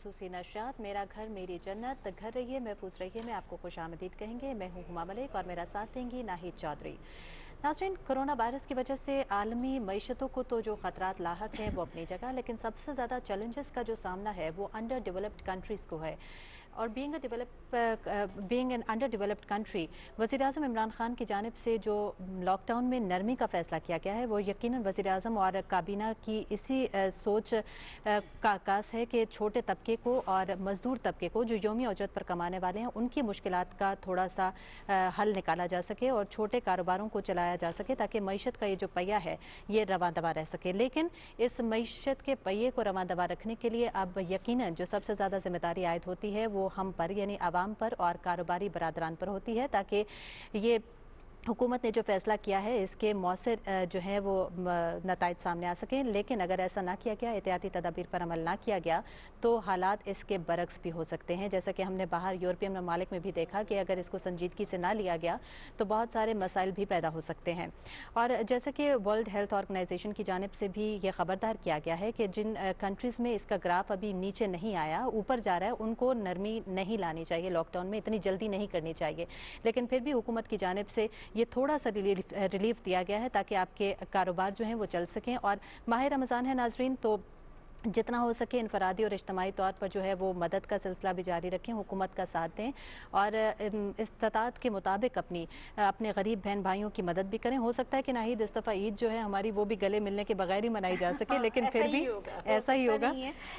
खसूसी नशरियात मेरा घर मेरी जन्नत, घर रहिए महफूज रहिए में आपको खुशामदीद कहेंगे। मैं हूँ हुमा मलिक और मेरा साथ देंगी नाहिद चौधरी। नाज़रीन, कोरोना वायरस की वजह से आलमी मईशतों को तो जो ख़तरात लाहक हैं वो अपनी जगह, लेकिन सबसे ज़्यादा चैलेंजेस का जो सामना है वो अंडर डेवलप्ड कंट्रीज़ को है। और being an under developed country, वज़ीर-ए-आज़म इमरान खान की जानिब से जो लॉकडाउन में नरमी का फ़ैसला किया गया है वो यकीनन वज़ीर-ए-आज़म और काबीना की इसी सोच का आकास है कि छोटे तबके को और मज़दूर तबके को जो यौमी उजरत पर कमाने वाले हैं उनकी मुश्किलात का थोड़ा सा हल निकाला जा सके और छोटे कारोबारों को चलाया जा सके ताकि मईशत का ये जो पहिया है ये रवां दवा रह सके। लेकिन इस मईशत के पहिए को रवां दवा रखने के लिए अब यकीनन जो सबसे ज़्यादा जिम्मेदारी आयद होती है वो हम पर यानी आवाम पर और कारोबारी बरादरान पर होती है, ताकि ये हुकूमत ने जो फ़ैसला किया है इसके मौसर जो है वो नताइज सामने आ सकें। लेकिन अगर ऐसा ना किया गया, एहतियाती तदाबीर पर अमल ना किया गया तो हालात इसके बरक्स भी हो सकते हैं। जैसा कि हमने बाहर यूरोपियन ममालिक में भी देखा कि अगर इसको संजीदगी से ना लिया गया तो बहुत सारे मसाइल भी पैदा हो सकते हैं। और जैसा कि वर्ल्ड हेल्थ ऑर्गेनाइजेशन की जानिब से भी ये ख़बरदार किया गया है कि जिन कंट्रीज़ में इसका ग्राफ अभी नीचे नहीं आया ऊपर जा रहा है उनको नरमी नहीं लानी चाहिए, लॉकडाउन में इतनी जल्दी नहीं करनी चाहिए। लेकिन फिर भी हुकूमत की जानिब से ये थोड़ा सा रिलीफ दिया गया है ताकि आपके कारोबार जो हैं वो चल सकें। और माह रमज़ान है नाजरीन, तो जितना हो सके इनफरादी और इज्तमाही तौर पर जो है वो मदद का सिलसिला भी जारी रखें, हुकूमत का साथ दें और इस्तात के मुताबिक अपने गरीब बहन भाइयों की मदद भी करें। हो सकता है कि नाहिद इस दफ़ा ईद जो है हमारी वो भी गले मिलने के बगैर ही मनाई जा सके, लेकिन फिर भी ऐसा ही होगा,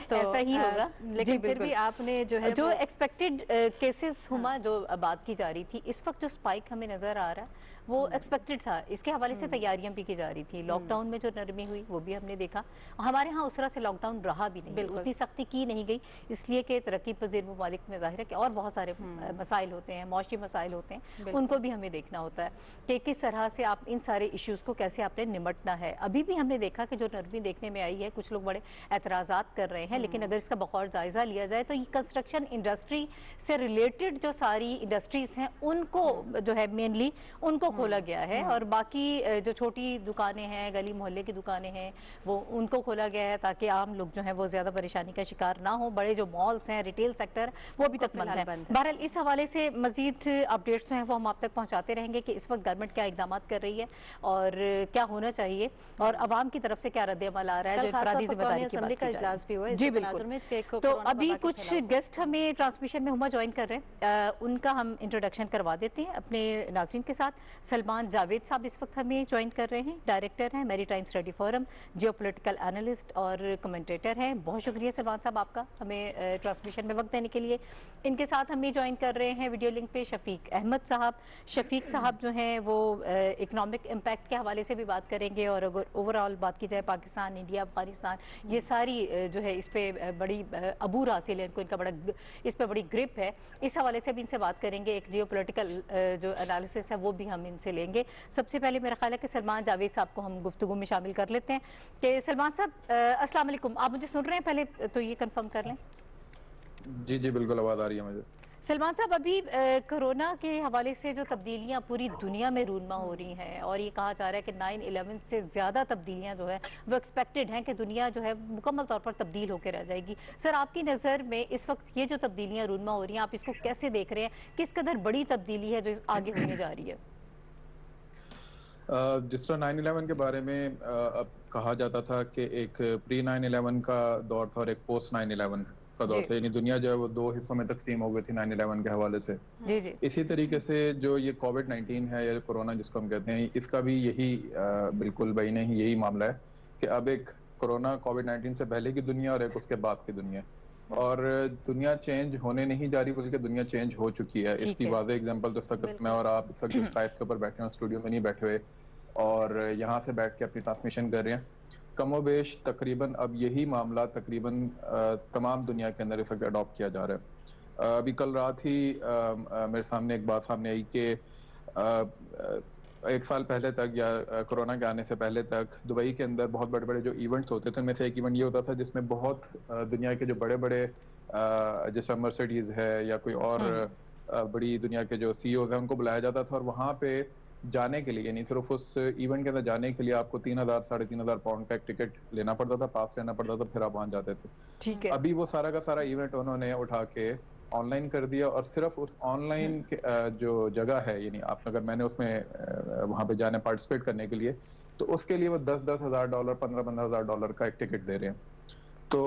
तो ऐसा ही होगा। लेकिन फिर भी आपने जो है जो एक्सपेक्टेड केसेस हुमा जो बात की जा रही थी, इस वक्त जो स्पाइक हमें नजर आ रहा है वो एक्सपेक्टेड था। इसके हवाले से तैयारियां भी की जा रही थी। लॉकडाउन में जो नरमी हुई वो भी हमने देखा। हमारे यहाँ उस तरह से लॉकडाउन रहा भी नहीं, उतनी सख्ती की नहीं गई, इसलिए कि तरक्की पजीर ममालिक में जाहिर है कि और बहुत सारे मसाइल होते हैं, मौशी मसाइल होते हैं, उनको भी हमें देखना होता है कि किस तरह से आप इन सारे इश्यूज़ को कैसे आपने निमटना है। अभी भी हमने देखा कि जो नरमी देखने में आई है कुछ लोग बड़े एतराज़ात कर रहे हैं, लेकिन अगर इसका बखौर जायज़ा लिया जाए तो ये कंस्ट्रक्शन इंडस्ट्री से रिलेटेड जो सारी इंडस्ट्रीज़ हैं उनको जो है मेनली उनको खोला गया है और बाकी जो छोटी दुकानें हैं, गली मोहल्ले की दुकानें हैं, वो उनको खोला गया है ताकि आम लोग जो हैं वो ज़्यादा परेशानी का शिकार ना हो। बड़े जो मॉल्स हैं, रिटेल सेक्टर, वो अभी तक बंद है। बहरहाल इस हवाले से मजीद अपडेट्स जो हैं वो हम आप तक पहुँचाते रहेंगे कि इस वक्त गवर्नमेंट क्या इकदाम कर रही है और क्या होना चाहिए और आवाम की तरफ से क्या रद्द-ए-अमल आ रहा है जो इनफरादी जिम्मेदारी की बात की जा रही है। जी बिल्कुल। तो अभी कुछ गेस्ट हमें ट्रांसमिशन में हुमा ज्वाइन कर रहे हैं, उनका हम इंट्रोडक्शन करवा देते हैं अपने नाज़रीन के साथ। सलमान जावेद साहब इस वक्त हमें ज्वाइन कर रहे हैं, डायरेक्टर हैं maritime study forum, geopolitical analyst और कमेंटेटर हैं। बहुत शुक्रिया सलमान साहब आपका हमें ट्रांसमिशन में वक्त देने के लिए। इनके साथ हमें ज्वाइन कर रहे हैं वीडियो लिंक पे शफीक अहमद साहब। शफीक साहब जो हैं वो इकनॉमिक इम्पैक्ट के हवाले से भी बात करेंगे और अगर ओवरऑल बात की जाए पाकिस्तान, इंडिया, अफगानिस्तान, ये सारी जो है इस पर बड़ी अबूर हासिल है इनको, इनका बड़ा इस पर बड़ी ग्रिप है, इस हवाले से भी इनसे बात करेंगे। एक जियोपॉलिटिकल जो एनालिसिस है वो भी हम इनसे लेंगे। सबसे पहले मेरा ख्याल है कि सलमान जावेद साहब को हम गुफ्तगू में शामिल कर लेते हैं कि सलमान साहब अस्सलाम वालेकुम, आप मुझे सुन रहे हैं? पहले तो ये कंफर्म कर लें। जी जी बिल्कुल आवाज़ आ रही है मुझे। सलमान साहब, अभी कोरोना के हवाले से जो तब्दीलियां पूरी दुनिया में रूनमा हो रही हैं और ये कहा जा रहा है कि 9/11 से ज़्यादा तब्दीलियां जो है वो एक्सपेक्टेड हैं कि दुनिया जो है मुकम्मल तौर पर तब्दील होकर रह जाएगी। सर, आपकी नज़र में इस वक्त ये जो तब्दीलियां रूनमा हो रही हैं आप इसको कैसे देख रहे हैं? किस कदर बड़ी तब्दीली है जो आगे होने जा रही है? जिस तरह 9/11 के बारे में अब कहा जाता था कि एक प्री 9/11 का दौर था और एक पोस्ट 9/11 का दौर था, यानी दुनिया जो है वो दो हिस्सों में तकसीम हो गई थी 9/11 के हवाले से। जी जी। इसी तरीके से जो ये कोविड-19 है या कोरोना जिसको हम कहते हैं, इसका भी यही बिल्कुल बैन ही यही मामला है कि अब एक कोरोना कोविड-19 से पहले की दुनिया और एक उसके बाद की दुनिया, और दुनिया चेंज होने नहीं जा रही बल्कि दुनिया चेंज हो चुकी है। इसकी वाज़ेह एग्जांपल तो इस वक्त मैं और आप इस वक्त स्काइप के ऊपर बैठे हैं, स्टूडियो में नहीं बैठे हुए और यहाँ से बैठ के अपनी ट्रांसमिशन कर रहे हैं। कमोबेश तकरीबन अब यही मामला तकरीबन तमाम दुनिया के अंदर इस वक्त अडॉप्ट किया जा रहा है। अभी कल रात ही मेरे सामने एक बात सामने आई कि एक साल पहले तक या कोरोना के आने से पहले तक दुबई के अंदर बहुत बड़े बड़े जो इवेंट्स होते थे उनमें से एक इवेंट ये होता था जिसमें बहुत दुनिया के जो बड़े बड़े जैसे मर्सिडीज है या कोई और बड़ी दुनिया के जो सीईओ हैं उनको बुलाया जाता था और वहाँ पे जाने के लिए, यानी सिर्फ उस इवेंट के अंदर जाने के लिए आपको 3,000 3,500 पाउंड का एक टिकट लेना पड़ता था, पास लेना पड़ता था, फिर आप वहां जाते थे। ठीक है। अभी वो सारा का सारा इवेंट उन्होंने उठा के ऑनलाइन कर दिया, और सिर्फ उस ऑनलाइन जो जगह है, यानी आप अगर मैंने उसमें वहां पे जाने पार्टिसिपेट करने के लिए, तो उसके लिए वो 10-10 हज़ार डॉलर, 15-15 हज़ार डॉलर का एक टिकट दे रहे हैं। तो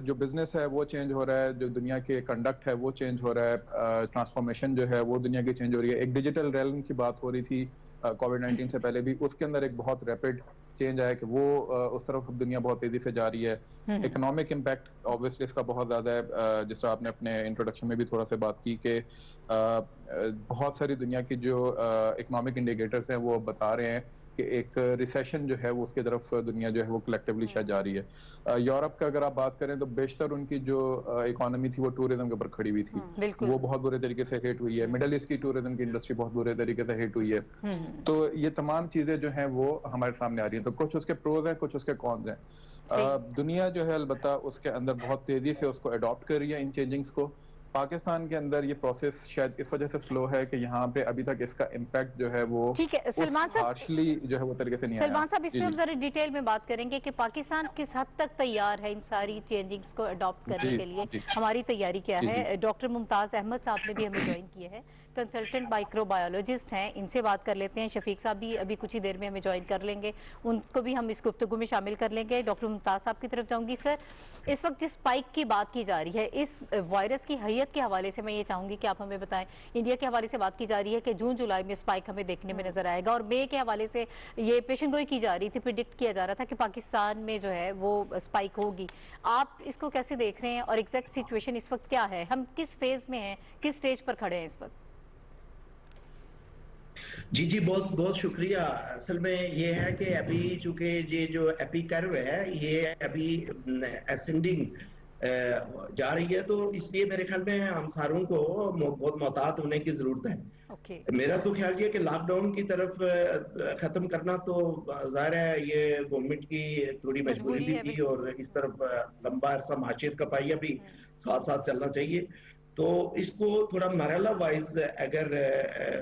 जो बिजनेस है वो चेंज हो रहा है, जो दुनिया के कंडक्ट है वो चेंज हो रहा है, ट्रांसफॉर्मेशन जो है वो दुनिया की चेंज हो रही है। एक डिजिटल रेल्म की बात हो रही थी कोविड-19 से पहले भी, उसके अंदर एक बहुत रैपिड चेंज आया कि वो उस तरफ दुनिया बहुत तेजी से जा रही है। इकोनॉमिक इम्पैक्ट ऑब्वियसली इसका बहुत ज़्यादा है, जिस तरह आपने अपने इंट्रोडक्शन में भी थोड़ा सा बात की कि बहुत सारी दुनिया की जो इकोनॉमिक इंडिकेटर्स हैं वो बता रहे हैं कि एक रिसेशन जो है वो उसकी तरफ दुनिया जो है वो कलेक्टिवली शायद जा रही है। यूरोप का अगर आप बात करें तो बेशतर उनकी जो इकोनॉमी थी वो टूरिज्म के ऊपर खड़ी हुई थी, बिल्कुल। वो बहुत बुरे तरीके से हिट हुई है। मिडल ईस्ट की टूरिज्म की इंडस्ट्री बहुत बुरे तरीके से हिट हुई है। तो ये तमाम चीजें जो हैं वो हमारे सामने आ रही हैं। तो कुछ उसके प्रोज हैं, कुछ उसके कॉन्स हैं। दुनिया जो है अलबत्ता उसके अंदर बहुत तेजी से उसको अडॉप्ट कर रही है इन चेंजिंग्स को। पाकिस्तान के अंदर ये प्रोसेस शायद इस वजह से स्लो है कि यहाँ पे अभी तक इसका इम्पैक्ट जो है वो ठीक है उस हार्शली जो है वो तरीके से नहीं आया। सलमान साहब, इसमें जी हम जरा डिटेल में बात करेंगे कि पाकिस्तान किस हद तक तैयार है इन सारी चेंजिंग्स को अडॉप्ट करने जी के लिए, जी हमारी तैयारी क्या जी जी है। डॉक्टर मुमताज़ अहमद साहब ने भी हमें ज्वाइन किए हैं, कंसल्टेंट माइक्रोबायोलॉजिस्ट हैं, इनसे बात कर लेते हैं। शफीक साहब भी अभी कुछ ही देर में हमें ज्वाइन कर लेंगे, उनको भी हम इस गुफ्तगू में शामिल कर लेंगे। डॉक्टर मुमताज़ साहब की तरफ जाऊँगी। सर, इस वक्त जिस स्पाइक की बात की जा रही है, इस वायरस की हैयत के हवाले से मैं ये चाहूँगी कि आप हमें बताएं। इंडिया के हवाले से बात की जा रही है कि जून जुलाई में स्पाइक हमें देखने में नजर आएगा, और मई के हवाले से ये पेशन गोई की जा रही थी, प्रिडिक्ट किया जा रहा था कि पाकिस्तान में जो है वो स्पाइक होगी। आप इसको कैसे देख रहे हैं, और एग्जैक्ट सिचुएशन इस वक्त क्या है, हम किस फेज में हैं, किस स्टेज पर खड़े हैं इस वक्त? जी जी, बहुत बहुत शुक्रिया। असल में ये है कि अभी चूंकि ये जो एपी कर्व है ये अभी असेंडिंग जा रही है, तो इसलिए मेरे ख्याल में हम सारों को बहुत मोहतात होने की जरूरत है। ओके। मेरा तो ख्याल ये कि लॉकडाउन की तरफ खत्म करना तो जाहिर है ये गवर्नमेंट की थोड़ी मजबूरी मजबूरी भी है, थी, बिल्कुल। और इस तरफ लंबा अरसा माशियत का पहिया भी साथ साथ चलना चाहिए। तो इसको थोड़ा मरहला वाइज अगर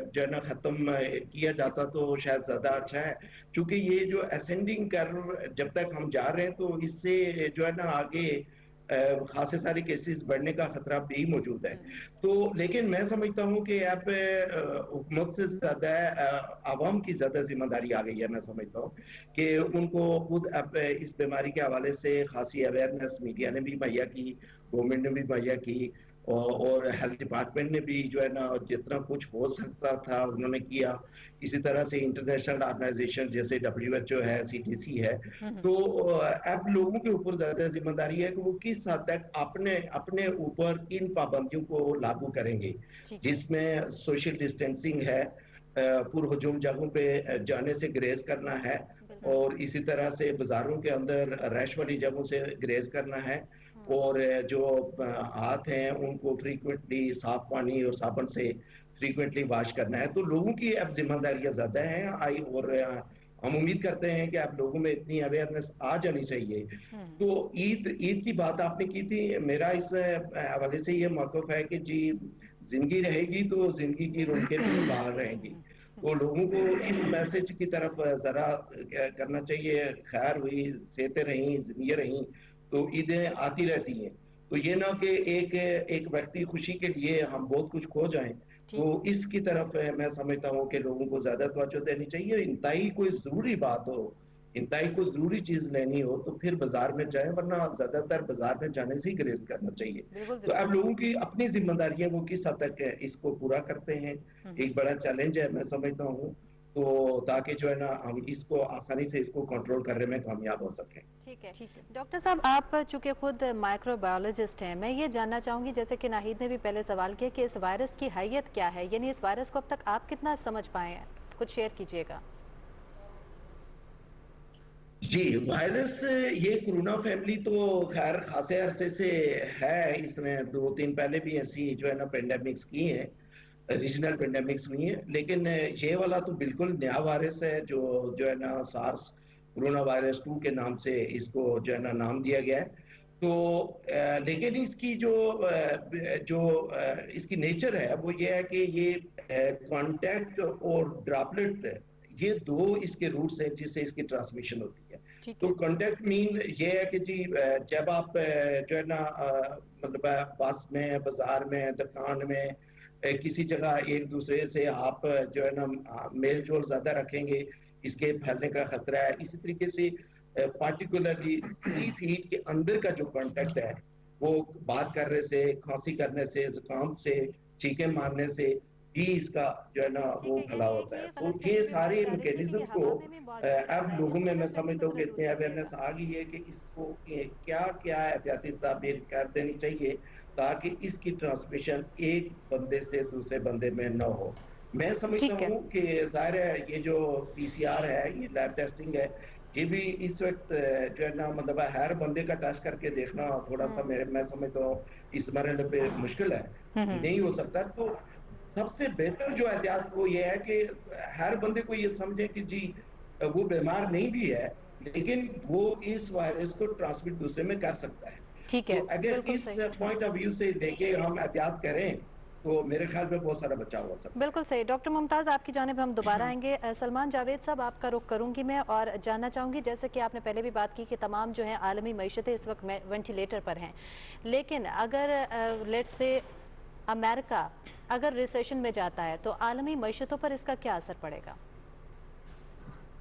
जो है ना खत्म किया जाता तो शायद ज्यादा अच्छा है, क्योंकि ये जो असेंडिंग कर्व जब तक हम जा रहे हैं तो इससे जो है ना आगे खासे सारे केसेस बढ़ने का खतरा भी मौजूद है। तो लेकिन मैं समझता हूँ कि अब हुकूमत से ज्यादा आवाम की ज्यादा जिम्मेदारी आ गई है। मैं समझता हूँ कि उनको खुद अब इस बीमारी के हवाले से खासी अवेयरनेस मीडिया ने भी मुहैया की, गवर्नमेंट ने भी मुहैया की, और हेल्थ डिपार्टमेंट ने भी जो है ना जितना कुछ हो सकता था उन्होंने किया। इसी तरह से इंटरनेशनल ऑर्गेनाइजेशन जैसे WHO है, CDC है। तो अब लोगों के ऊपर ज्यादा जिम्मेदारी है कि वो किस हद तक अपने अपने ऊपर इन पाबंदियों को लागू करेंगे, ठीक है। जिसमें सोशल डिस्टेंसिंग है, पुरहजूम जगहों पे जाने से ग्रेज करना है, और इसी तरह से बाजारों के अंदर रश वाली जगहों से ग्रेज करना है, और जो हाथ हैं उनको फ्रीक्वेंटली साफ पानी और साबुन से फ्रीक्वेंटली वॉश करना है। तो लोगों की अब जिम्मेदारियां ज्यादा हैं आई, और हम उम्मीद करते हैं कि अब लोगों में इतनी अवेयरनेस आ जानी चाहिए। तो ईद ईद की बात आपने की थी, मेरा इस हवाले से ये मौक़िफ़ है कि जी जिंदगी रहेगी तो जिंदगी की रौनकें भी बहाल रहेंगी। तो लोगों को इस मैसेज की तरफ जरा करना चाहिए, खैर हुई, सेहतें रहीं, जिंदगी रहीं, तो ईदें आती रहती हैं। तो ये ना कि एक एक व्यक्ति खुशी के लिए हम बहुत कुछ खो जाएं, तो इसकी तरफ मैं समझता हूँ कि लोगों को ज्यादा तवज्जो देनी चाहिए। इंतहाई कोई जरूरी बात हो, इंतहाई कोई जरूरी चीज लेनी हो तो फिर बाजार में जाए, वरना ज्यादातर बाजार में जाने से ही गुरेज करना चाहिए। बिल्कुल तो अब दुरुस्त। लोगों की अपनी जिम्मेदारियां वो किस हद तक इसको पूरा करते हैं, एक बड़ा चैलेंज है मैं समझता हूँ। तो ताकि जो है ना हम इसको आसानी से इसको कंट्रोल करने में कामयाब हो सकें। ठीक है। डॉक्टर साहब, आप चूंकि खुद माइक्रोबायोलॉजिस्ट हैं, मैं ये जानना चाहूंगी, जैसे कि नाहिद ने भी पहले सवाल किया कि इस वायरस की हैयत क्या है, यानी इस वायरस को अब तक आप कितना समझ पाए हैं, कुछ शेयर कीजिएगा। जी, वायरस ये कोरोना फैमिली तो खैर खासे अरसे से है, इसमें 2-3 पहले भी ऐसी जो है ना पेंडेमिक्स की हैं, रीजनल पेंडेमिक्स हुई हैं, लेकिन ये वाला तो बिल्कुल नया वायरस है जो जो है ना सार्स कोरोना वायरस 2 के नाम से इसको जो है ना नाम दिया गया है। तो लेकिन इसकी इसकी नेचर है वो ये है कि ये कांटेक्ट और ड्रॉपलेट, ये दो इसके रूट्स हैं जिससे इसकी ट्रांसमिशन होती है। ठीक तो है। कांटेक्ट मीन ये है कि जी जब आप जो है ना मतलब बस में, बाजार में, दुकान में, किसी जगह एक दूसरे से आप जो है ना मेल जोल ज्यादा रखेंगे, इसके फैलने का खतरा है। इसी तरीके से पार्टिकुलरली 3 फीट के अंदर का जो कांटेक्ट है, वो बात करने से, खांसी करने से, जुकाम से, चीखें मारने से भी इसका जो है ना ठीक वो है, फैलाव यानी एक होता है। ये तो गलतफहमी ये भी पाई सारे जा रही थी कि मैकेनिज्म को हवा में भी मौजूद रहता अब है, लोगों इससे में मैं गलतफहमी को समझता हूँ ज़रा कि दूर इतनी कीजिएगा। अवेयरनेस आ गई है कि इसको क्या क्या एहतियाती तदाबीर कर देनी चाहिए ताकि इसकी ट्रांसमिशन एक बंदे से दूसरे बंदे में न हो। मैं समझता ठीक है। हूँ कि जाहिर है ये जो पीसीआर है, ये लैब टेस्टिंग है, ये भी इस वक्त जो है ना मतलब हर बंदे का टेस्ट करके देखना थोड़ा सा मेरे मैं समझता हूँ इस मरहले पे मुश्किल है, हम्म। नहीं हो सकता। तो सबसे बेहतर जो एहतियात वो ये है कि हर बंदे को ये समझे कि जी वो बीमार नहीं भी है, लेकिन वो इस वायरस को ट्रांसमिट दूसरे में कर सकता है। ठीक तो है। अगर बिल्कुल इस सही। पॉइंट ऑफ व्यू से देखें, हम एहतियात करें, तो मेरे ख्याल में बहुत सारा बचाव हो सकता है। बिल्कुल सही। डॉक्टर मुमताज़, आपकी जानिब हम दोबारा आएंगे। सलमान जावेद साहब, आपका रुख करूंगी मैं और जानना चाहूंगी, जैसे कि आपने पहले भी बात की कि तमाम जो है आलमी मईशतें इस वक्त वेंटिलेटर पर हैं, लेकिन अगर लेट्स से अमेरिका अगर रिसेशन में जाता है तो आलमी मईशतों पर इसका क्या असर पड़ेगा?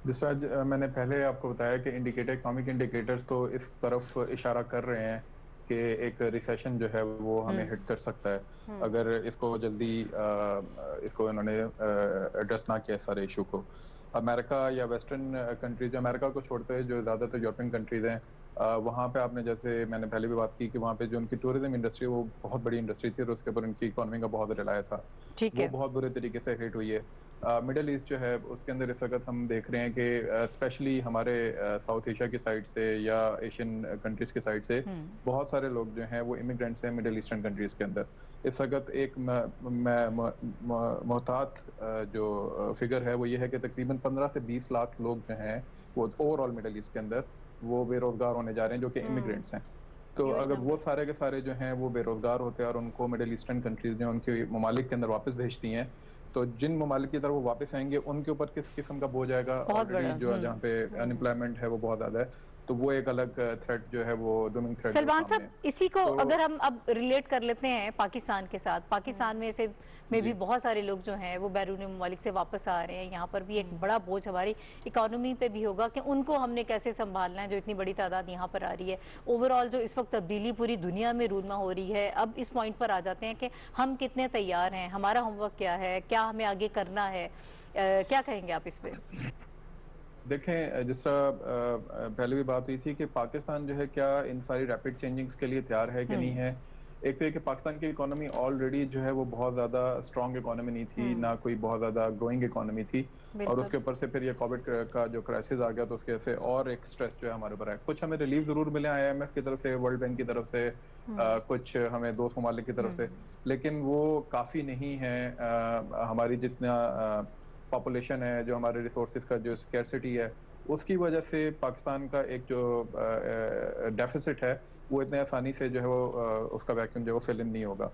जिस तरह मैंने पहले आपको बताया कि इकोनॉमिक इंडिकेटर्स तो इस तरफ इशारा कर रहे हैं कि एक रिसेशन जो है वो हमें हिट कर सकता है अगर इसको जल्दी इसको इन्होंने एड्रेस ना किया सारे इशू को। अमेरिका या वेस्टर्न कंट्रीज, अमेरिका को छोड़ते हुए जो ज़्यादातर यूरोपियन कंट्रीज हैं, वहाँ पे आपने, जैसे मैंने पहले भी बात की कि वहाँ पे जो उनकी टूरिज्म इंडस्ट्री वो बहुत बड़ी इंडस्ट्री थी और उसके ऊपर उनकी इकोनॉमी का बहुत रिलाया था, ठीक वो है। बहुत बुरे तरीके से हिट हुई है। मिडल ईस्ट जो है उसके अंदर इस वक्त हम देख रहे हैं कि स्पेशली हमारे साउथ एशिया की साइड से या एशियन कंट्रीज की साइड से बहुत सारे लोग जो हैं वो इमिग्रेंट्स हैं मिडल ईस्टर्न कंट्रीज के अंदर। इस वक्त एक मोहतात जो फिगर है वो ये है कि तकरीबन 15 से 20 लाख लोग जो हैं वो ओवरऑल मिडल ईस्ट के अंदर वो बेरोजगार होने जा रहे हैं जो कि इमिग्रेंट्स हैं। तो ह्यूज अगर वो नंबर। सारे के सारे जो हैं वो बेरोजगार होते हैं और उनको मिडिल ईस्टर्न कंट्रीज ने उनके ममालिक के अंदर वापस भेजती हैं, तो जिन ममालिक की तरफ वो वापस आएंगे उनके ऊपर किस किस्म का बोझ आएगा, बहुत ऑलरेडी बड़ा। जो जहाँ पे अनएम्प्लॉयमेंट है वो बहुत ज्यादा है, तो वो एक अलग थ्रेट जो है वो लूमिंग थ्रेट जो सलमान सामने साहब, है। इसी को तो अगर हम अब रिलेट कर लेते हैं पाकिस्तान के साथ, पाकिस्तान में से में भी जी बहुत सारे लोग जो हैं वो बैरूनी ममालिक से वापस आ रहे हैं। यहाँ पर भी एक बड़ा बोझ हमारी इकोनॉमी पे भी होगा कि उनको हमने कैसे संभालना है, जो इतनी बड़ी तादाद यहाँ पर आ रही है। ओवरऑल जो इस वक्त तब्दीली पूरी दुनिया में रूनमा हो रही है, अब इस पॉइंट पर आ जाते हैं कि हम कितने तैयार हैं, हमारा होमवर्क क्या है, क्या हमें आगे करना है, क्या कहेंगे आप इस पे? देखें, जिस तरह पहले भी बात हुई थी कि पाकिस्तान जो है क्या इन सारी रैपिड चेंजिंग्स के लिए तैयार है कि नहीं है। एक तो ये कि पाकिस्तान की इकोनॉमी ऑलरेडी जो है वो बहुत ज़्यादा स्ट्रॉन्ग इकोनॉमी नहीं थी, ना कोई बहुत ज़्यादा ग्रोइंग इकोनॉमी थी, और बिल्कुल। उसके ऊपर से फिर ये कोविड का जो क्राइसिस आ गया तो उसके से और एक स्ट्रेस जो है हमारे ऊपर है। कुछ हमें रिलीफ ज़रूर मिले IMF की तरफ से, वर्ल्ड बैंक की तरफ से, कुछ हमें दोस्त ममालिक की तरफ से, लेकिन वो काफ़ी नहीं है। हमारी जितना पॉपुलेशन है, जो हमारे रिसोर्सेज का जो स्कैरसिटी है, उसकी वजह से पाकिस्तान का एक जो डेफिसिट है वो इतने आसानी से जो है वो उसका वैक्यूम जो है वो फिल इन नहीं होगा।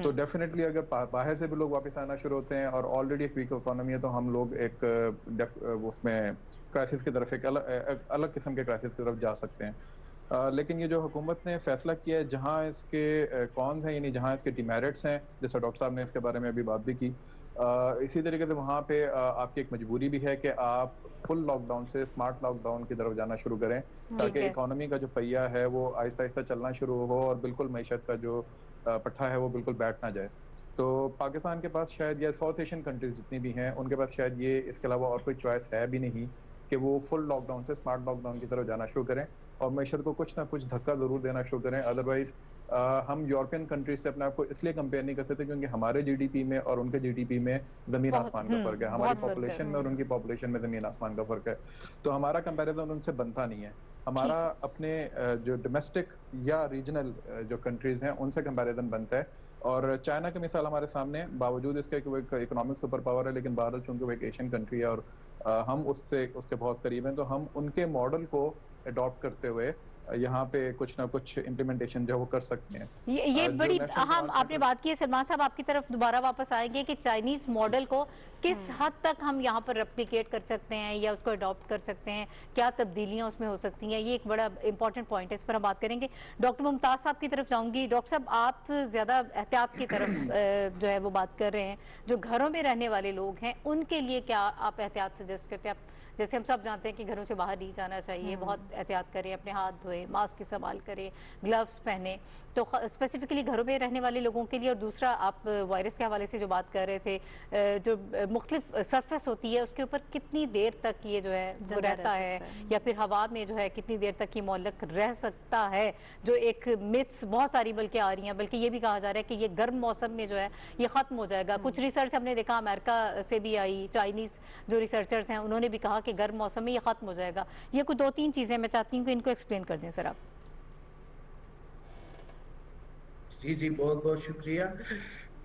तो डेफिनेटली अगर बाहर से भी लोग वापस आना शुरू होते हैं और ऑलरेडी एक वीक इकोनॉमी है, तो हम लोग एक उसमें क्राइसिस की तरफ, एक अलग किस्म के क्राइसिस की तरफ जा सकते हैं। लेकिन ये जो हुकूमत ने फैसला किया है, जहाँ इसके कॉन्स हैं यानी जहाँ इसके डिमेरिट्स हैं, जैसा डॉक्टर साहब ने इसके बारे में अभी बात भी की, इसी तरीके से वहाँ पे आपकी एक मजबूरी भी है कि आप फुल लॉकडाउन से स्मार्ट लॉकडाउन की तरफ जाना शुरू करें, ठीक ताकि है। इकोनॉमी का जो पहिया है वो आहिस्ता आहिस्ता चलना शुरू हो और बिल्कुल मईशत का जो पट्टा है वो बिल्कुल बैठ ना जाए। तो पाकिस्तान के पास शायद, या साउथ एशियन कंट्रीज जितनी भी हैं, उनके पास शायद ये इसके अलावा और कोई चॉइस है भी नहीं कि वो फुल लॉकडाउन से स्मार्ट लॉकडाउन की तरफ जाना शुरू करें और मईशत को कुछ ना कुछ धक्का जरूर देना शुरू करें। अदरवाइज हम यूरोपियन कंट्रीज से अपने आप को इसलिए कंपेयर नहीं कर सकते क्योंकि हमारे जीडीपी में और उनके जीडीपी में जमीन बहुत आसमान का फर्क है, हमारी बहुत फर्क है। पॉपुलेशन में और उनकी पॉपुलेशन में जमीन आसमान का फर्क है। तो हमारा कंपैरिजन उनसे बनता नहीं है। हमारा ठीक। अपने जो डोमेस्टिक या रीजनल जो कंट्रीज हैं उनसे कंपैरिजन बनता है। और चाइना की मिसाल हमारे सामने है, बावजूद इसके कि वो एक इकोनॉमिक सुपर पावर है, लेकिन भारत चूंकि वो एक एशियन कंट्री है और हम उससे उसके बहुत करीब हैं, तो हम उनके मॉडल को अडॉप्ट करते हुए यहाँ पे कुछ ना कुछ इम्प्लीमेंटेशन जो है वो कर सकते हैं। ये जो बड़ी नेशनल हम गवर्नमेंट आपने बात की है। सलमान साहब, आपकी तरफ दोबारा वापस आएंगे कि चाइनीज मॉडल को किस हद तक हम यहाँ पर रेप्लिकेट कर सकते हैं या उसको अडॉप्ट कर सकते हैं, क्या तब्दीलियाँ उसमें हो सकती हैं, ये एक बड़ा इंपॉर्टेंट पॉइंट है, इस पर हम बात करेंगे। डॉक्टर मुमताज़ साहब की तरफ जाऊंगी। डॉक्टर साहब, आप ज़्यादा एहतियात की तरफ जो है वो बात कर रहे हैं। जो घरों में रहने वाले लोग हैं उनके लिए क्या आप एहतियात सजेस्ट करते हैं? आप जैसे हम सब जानते हैं कि घरों से बाहर नहीं जाना चाहिए, बहुत एहतियात करें, अपने हाथ धोएं, मास्क इस्तेमाल करें, ग्लव्स पहने, तो स्पेसिफिकली घरों में रहने वाले लोगों के लिए। और दूसरा, आप वायरस के हवाले से जो बात कर रहे थे, जो मुख्तलिफ सरफेस होती है उसके ऊपर कितनी देर तक ये जो है वो रहता है, या फिर हवा में जो है कितनी देर तक ये मुअल्लक रह सकता है, जो एक मिथ्स बहुत सारी बल्कि आ रही हैं, बल्कि ये भी कहा जा रहा है कि ये गर्म मौसम में जो है ये ख़त्म हो जाएगा। कुछ रिसर्च हमने देखा अमेरिका से भी आई, चाइनीज़ जो रिसर्चर्स हैं उन्होंने भी कहा कि गर्म मौसम में ये ख़त्म हो जाएगा। ये कुछ 2-3 चीज़ें मैं चाहती हूँ कि इनको एक्सप्लेन कर दें सर आप। जी जी, बहुत बहुत शुक्रिया।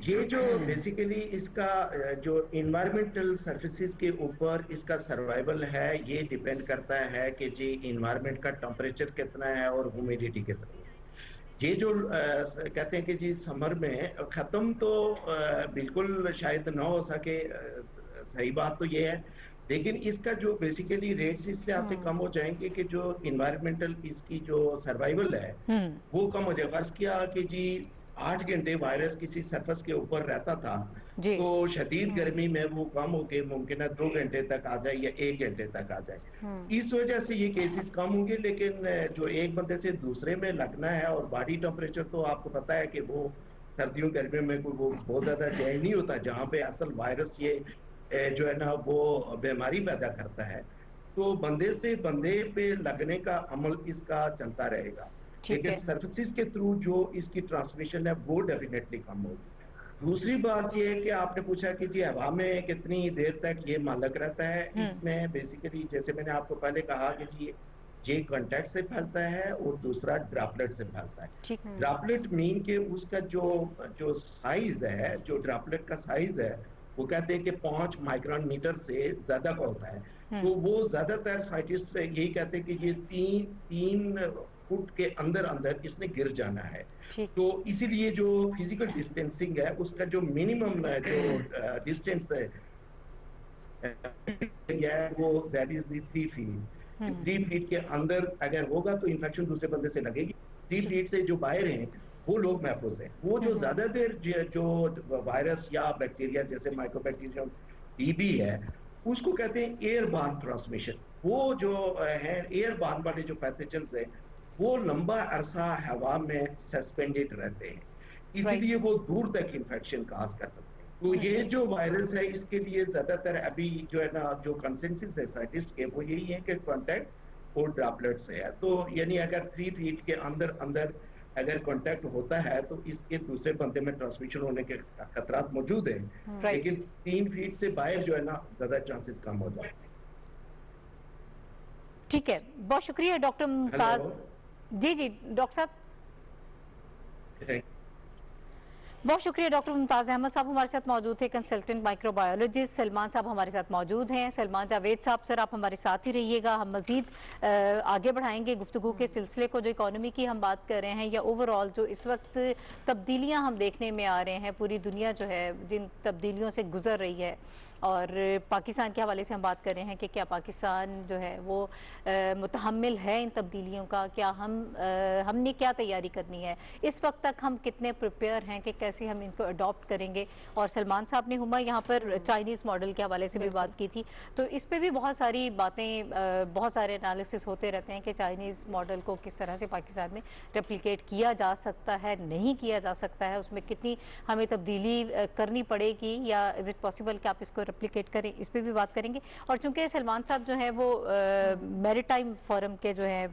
ये जो बेसिकली इसका जो इन्वायरमेंटल सर्विसेज के ऊपर इसका सर्वाइवल है, ये डिपेंड करता है कि जी इन्वायरमेंट का टेम्परेचर कितना है और ह्यूमिडिटी कितनी है। ये जो कहते हैं कि जी समर में खत्म तो बिल्कुल शायद ना हो सके, सही बात तो ये है, लेकिन इसका जो बेसिकली रेट्स इस लिहाज से कम हो जाएंगे कि जो इन्वायरमेंटल इसकी जो सर्वाइवल है वो कम हो जाएगा। फर्ज किया कि जी 8 घंटे वायरस किसी सरफेस के ऊपर रहता था, जी। तो शदीद गर्मी में वो कम होके मुमकिन है 2 घंटे तक आ जाए या 1 घंटे तक आ जाए। इस वजह से ये केसेस कम होंगे। लेकिन जो एक बंदे से दूसरे में लगना है, और बॉडी टेम्परेचर तो आपको पता है कि वो सर्दियों गर्मियों में कोई वो बहुत ज्यादा चेंज नहीं होता, जहाँ पे असल वायरस ये जो है ना वो बीमारी पैदा करता है, तो बंदे से बंदे पे लगने का अमल इसका चलता रहेगा। लेकिन सर्विसेज के थ्रू जो इसकी ट्रांसमिशन है वो डेफिनेटली कम होगी। दूसरी बात ये है कि आपने पूछा कि जी हवा में कितनी देर तक ये मालक रहता है। इसमें बेसिकली जैसे मैंने आपको पहले कहा कि जी ये कांटेक्ट से फैलता है और दूसरा ड्रॉपलेट से फैलता है। ड्रॉपलेट मीन के उसका जो जो साइज है, जो ड्रॉपलेट का साइज है, वो कहते हैं कि 5 माइक्रोन मीटर से ज्यादा का होता है। तो वो ज्यादातर साइंटिस्ट यही कहते हैं कि ये 3 फुट के अंदर अंदर इसने गिर जाना है। तो इसीलिए जो फिजिकल डिस्टेंसिंग है उसका जो मिनिमम जो डिस्टेंस है वो दैट इज 3 फीट। 3 फीट के अंदर अगर होगा तो इन्फेक्शन दूसरे बंदे से लगेगी। 3 फीट से जो बाहर हैं वो लोग महफूज हैं। वो जो ज्यादा देर जो वायरस या बैक्टीरिया जैसे माइक्रोबैक्टीरियम टीबी है उसको कहते हैं एयरबॉर्न ट्रांसमिशन। वो जो है एयरबॉर्न वाले जो पैथोजेंस है वो लंबा अरसा हवा में सस्पेंडेड रहते हैं, इसीलिए वो दूर तक इन्फेक्शन काज कर सकते हैं। तो ये जो वायरस है इसके लिए ज्यादातर अभी जो है ना जो कंसेंसस है साइंटिस्ट के वो यही है कि कांटेक्ट और ड्रॉपलेट से है। तो यानी अगर 3 फीट के अंदर अंदर अगर कांटेक्ट होता है तो इसके दूसरे बंदे में ट्रांसमिशन होने के खतरा मौजूद है, लेकिन 3 फीट से बाहर जो है ना ज्यादा चांसेस कम हो जाते हैं। ठीक है, बहुत शुक्रिया डॉक्टर मुमताज। जी जी डॉक्टर साहब, बहुत शुक्रिया। डॉक्टर मुमताज अहमद साहब हमारे साथ मौजूद थे, कंसल्टेंट माइक्रोबायोलॉजिस्ट। सलमान साहब हमारे साथ मौजूद हैं। सलमान जावेद साहब, सर आप हमारे साथ ही रहिएगा, हम मजीद आगे बढ़ाएंगे गुफ्तगू के सिलसिले को। जो इकोनॉमी की हम बात कर रहे हैं या ओवरऑल जो इस वक्त तब्दीलियाँ हम देखने में आ रहे हैं, पूरी दुनिया जो है जिन तब्दीलियों से गुजर रही है, और पाकिस्तान के हवाले से हम बात कर रहे हैं कि क्या पाकिस्तान जो है वो मुतहम्मिल है इन तब्दीलियों का, क्या हमने क्या तैयारी करनी है, इस वक्त तक हम कितने प्रिपेयर हैं कि कैसे हम इनको अडॉप्ट करेंगे। और सलमान साहब ने हुमा यहाँ पर चाइनीज़ मॉडल के हवाले से भी बात की थी, तो इस पर भी बहुत सारी बातें, बहुत सारे एनालिसिस होते रहते हैं कि चाइनीज़ मॉडल को किस तरह से पाकिस्तान में रेप्लिकेट किया जा सकता है, नहीं किया जा सकता है, उसमें कितनी हमें तब्दीली करनी पड़ेगी, या इज़ इट पॉसिबल कि आप इसको रेप्लिकेट करें, इस पर भी बात करेंगे। और चूंकि सलमान साहब जो है वो मैरीटाइम फोरम के जो है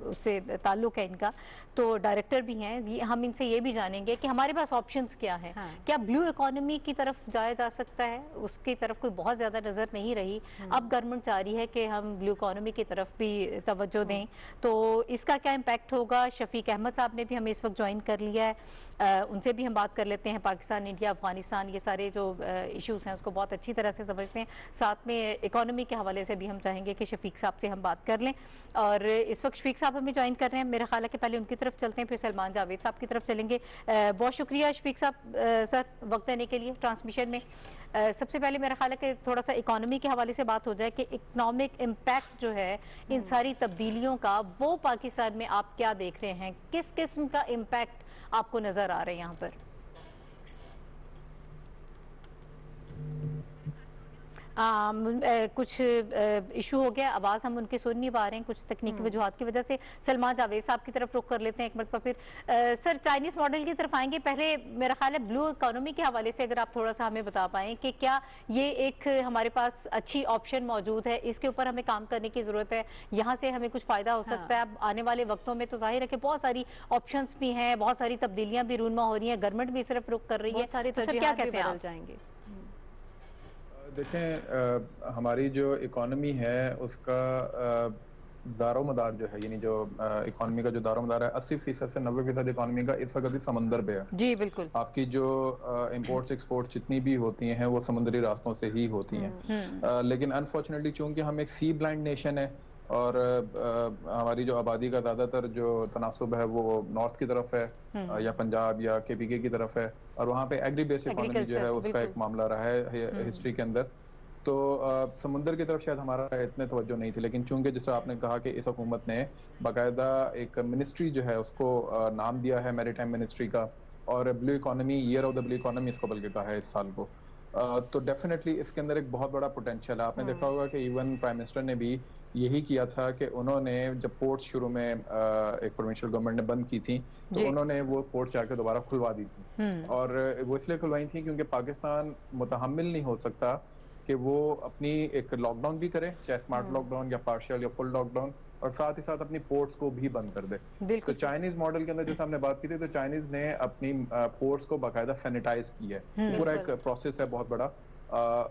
उससे ताल्लुक़ है इनका, तो डायरेक्टर भी हैं, हम इनसे ये भी जानेंगे कि हमारे पास ऑप्शंस क्या हैं? हाँ। क्या ब्लू इकोनॉमी की तरफ जाया जा सकता है? उसकी तरफ कोई बहुत ज़्यादा नज़र नहीं रही। अब गवर्नमेंट चाह रही है कि हम ब्लू इकोनॉमी की तरफ भी तवज्जो दें, तो इसका क्या इम्पैक्ट होगा? शफीक अहमद साहब ने भी हमें इस वक्त ज्वाइन कर लिया है, उनसे भी हम बात कर लेते हैं। पाकिस्तान, इंडिया, अफगानिस्तान, ये सारे जो इश्यूज़ हैं उसको बहुत अच्छी तरह से समझते हैं। साथ में इकोनॉमी के हवाले से भी हम चाहेंगे कि शफीक साहब से हम बात कर लें, और इस वक्त शफीक साहब हमें ज्वाइन कर रहे हैं। मेरा ख्याल है कि पहले उनकी तरफ चलते हैं, फिर सलमान जावेद साहब की तरफ चलेंगे। बहुत शुक्रिया शफीक साहब सर वक्त देने के लिए ट्रांसमिशन में। सबसे पहले मेरा ख्याल है कि थोड़ा सा इकोनॉमी के हवाले से बात हो जाए कि इकोनॉमिक इम्पैक्ट जो है इन सारी तब्दीलियों का, वो पाकिस्तान में आप क्या देख रहे हैं? किस किस्म का इम्पैक्ट आपको नज़र आ रहा है यहाँ पर? कुछ इशू हो गया, आवाज़ हम उनके सुन नहीं पा रहे हैं कुछ तकनीकी वजूहात की वजह से। सलमान जावेद साहब की तरफ रुख कर लेते हैं एक मरतबा फिर। सर, चाइनीज़ मॉडल की तरफ आएंगे। पहले मेरा ख्याल है ब्लू इकोनॉमी के हवाले से अगर आप थोड़ा सा हमें बता पाएँ कि क्या ये एक हमारे पास अच्छी ऑप्शन मौजूद है, इसके ऊपर हमें काम करने की ज़रूरत है, यहाँ से हमें कुछ फ़ायदा हो सकता है। अब आने वाले वक्तों में तो जाहिर है कि बहुत सारी ऑप्शंस भी हैं, बहुत सारी तब्दीलियाँ भी रूनमा हो रही हैं, गवर्नमेंट भी सिर्फ रुख कर रही है, तो सर क्या कहते हैं आप? जाएंगे देखें, हमारी जो इकॉनमी है उसका दारोमदार जो है, यानी जो इकॉनमी का जो दारोमदार है, 80% से 90% इकॉनमी का इस वक्त भी समंदर पे है। जी बिल्कुल। आपकी जो इंपोर्ट्स एक्सपोर्ट्स जितनी भी होती हैं वो समुद्री रास्तों से ही होती हैं। लेकिन अनफॉर्चुनेटली चूंकि हम एक सी ब्लाइंड नेशन है और हमारी जो आबादी का ज़्यादातर जो तनासुब है वो नॉर्थ की तरफ है, या पंजाब या केपीके की तरफ है, और वहाँ पे एग्री बेस्ड इकोनॉमी जो है उसका एक मामला रहा है हिस्ट्री के अंदर। तो समुंदर की तरफ शायद हमारा इतने तवज्जो नहीं थी, लेकिन चूंकि जिस तरह आपने कहा कि इस हुकूमत ने बाकायदा एक मिनिस्ट्री जो है उसको नाम दिया है मैरीटाइम मिनिस्ट्री का, और blue economy, year of the blue economy इसको बल्कि कहा है इस साल को, तो डेफिनेटली इसके अंदर एक बहुत बड़ा पोटेंशियल है। आपने देखा होगा कि इवन प्राइम मिनिस्टर ने भी यही किया था कि उन्होंने जब पोर्ट्स शुरू में एक प्रोविंशियल गवर्नमेंट ने बंद की थी, तो उन्होंने वो पोर्ट जाके दोबारा खुलवा दी थी, और वो इसलिए खुलवाई थी क्योंकि पाकिस्तान मुतहम्मिल नहीं हो सकता कि वो अपनी एक लॉकडाउन भी करे, चाहे स्मार्ट लॉकडाउन या पार्शियल या फुल लॉकडाउन, और साथ ही साथ अपनी पोर्ट्स को भी बंद कर दे। तो चाइनीज मॉडल के अंदर जैसे हमने बात की थी, तो चाइनीज ने अपनी पोर्ट्स को बाकायदा सैनिटाइज की है, पूरा एक प्रोसेस है बहुत बड़ा।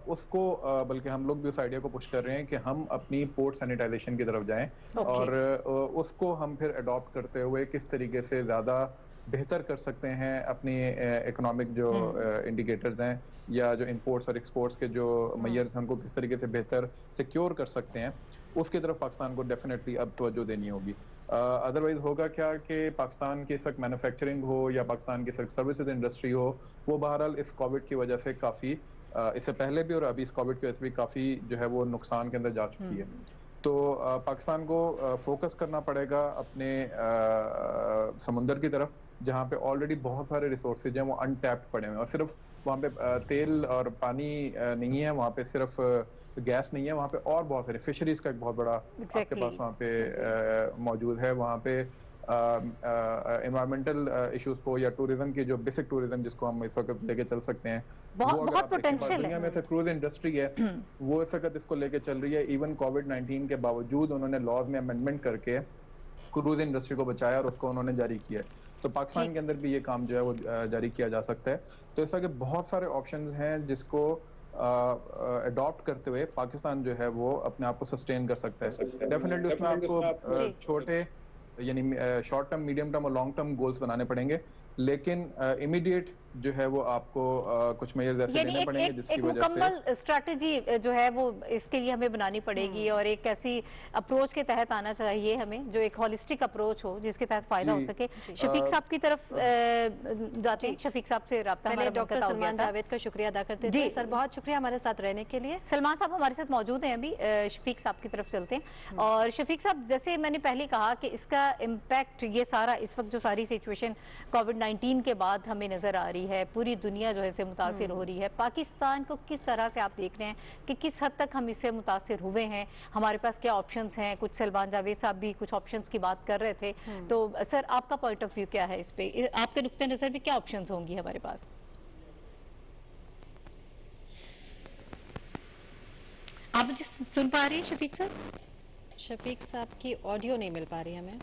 उसको बल्कि हम लोग भी उस आइडिया को पुश कर रहे हैं कि हम अपनी पोर्ट सैनिटाइजेशन की तरफ जाएं, और उसको हम फिर अडॉप्ट करते हुए किस तरीके से ज़्यादा बेहतर कर सकते हैं अपनी इकोनॉमिक जो इंडिकेटर्स हैं, या जो इंपोर्ट्स और एक्सपोर्ट्स के जो मैयर्स हैं उनको किस तरीके से बेहतर सिक्योर कर सकते हैं, उसकी तरफ पाकिस्तान को डेफिनेटली अब तवज्जो देनी होगी। अदरवाइज होगा क्या कि पाकिस्तान की इस वक्त मैन्युफैक्चरिंग हो या पाकिस्तान की सर्विसेज इंडस्ट्री हो, वो बहरहाल इस कोविड की वजह से काफ़ी, इससे पहले भी और अभी इस कोविड की वजह से भी काफ़ी जो है वो नुकसान के अंदर जा चुकी है। तो पाकिस्तान को फोकस करना पड़ेगा अपने समुंदर की तरफ, जहाँ पे ऑलरेडी बहुत सारे रिसोर्सेज हैं वो अनटैप्ड पड़े हुए हैं, और सिर्फ वहाँ पे तेल और पानी नहीं है, वहाँ पे सिर्फ गैस नहीं है, वहाँ पे और बहुत सारे फिशरीज का एक बहुत बड़ा आपके पास वहाँ पे मौजूद है। वहाँ पे एनवायरमेंटल इश्यूज को या टूरिज्म की जो बेसिक टूरिज्म जिसको हम इस वक्त लेके चल सकते हैं, बहुत पोटेंशियल दुनिया में से क्रूज इंडस्ट्री है वो इस वक्त इसको लेके चल रही है। इवन कोविड-19 के बावजूद उन्होंने लॉज में अमेंडमेंट करके क्रूज इंडस्ट्री को बचाया और उसको उन्होंने जारी किया है। तो पाकिस्तान के अंदर भी ये काम जो है वो जारी किया जा सकता है। तो इस वक्त बहुत सारे ऑप्शंस हैं जिसको अडॉप्ट करते हुए पाकिस्तान जो है वो अपने आप को सस्टेन कर सकता है। डेफिनेटली उसमें आपको छोटे यानी शॉर्ट टर्म, मीडियम टर्म और लॉन्ग टर्म गोल्स बनाने पड़ेंगे, लेकिन इमीडिएट जो है वो आपको कुछ मेजर्स ऐसे लेने पड़ेंगे जिसकी वजह से मुकम्मल स्ट्रैटेजी जो है वो इसके लिए हमें बनानी पड़ेगी, और एक ऐसी अप्रोच के तहत आना चाहिए हमें जो एक होलिस्टिक अप्रोच हो जिसके तहत फायदा हो सके। शफीक साहब की तरफ जाते हैं, शफीक साहब से राब्ता हमारा डॉक्टर सलमान जावेद का शुक्रिया अदा करते हैं। सर बहुत शुक्रिया हमारे साथ रहने के लिए। सलमान साहब हमारे साथ मौजूद हैं अभी, शफीक साहब की तरफ चलते हैं। और शफीक साहब, जैसे मैंने पहले कहा कि इसका इम्पैक्ट ये सारा इस वक्त जो सारी सिचुएशन कोविड-19 के बाद हमें नजर आ रही है, पूरी दुनिया जो है इससे मुतासिर हो रही है, पाकिस्तान को किस तरह से आप देख रहे हैं कि किस हद तक हम इससे मुतासिर हुए हैं, हमारे पास क्या ऑप्शंस हैं? कुछ सलमान जावेद साहब भी कुछ ऑप्शंस की बात कर रहे थे, तो सर आपका पॉइंट ऑफ व्यू क्या है इस पे? आपके नुक्ते नजर में क्या ऑप्शंस होंगी हमारे पास? आप मुझे सुन पा रही हैं शफीक साहब? शफीक साहब की ऑडियो नहीं मिल पा रही हमें।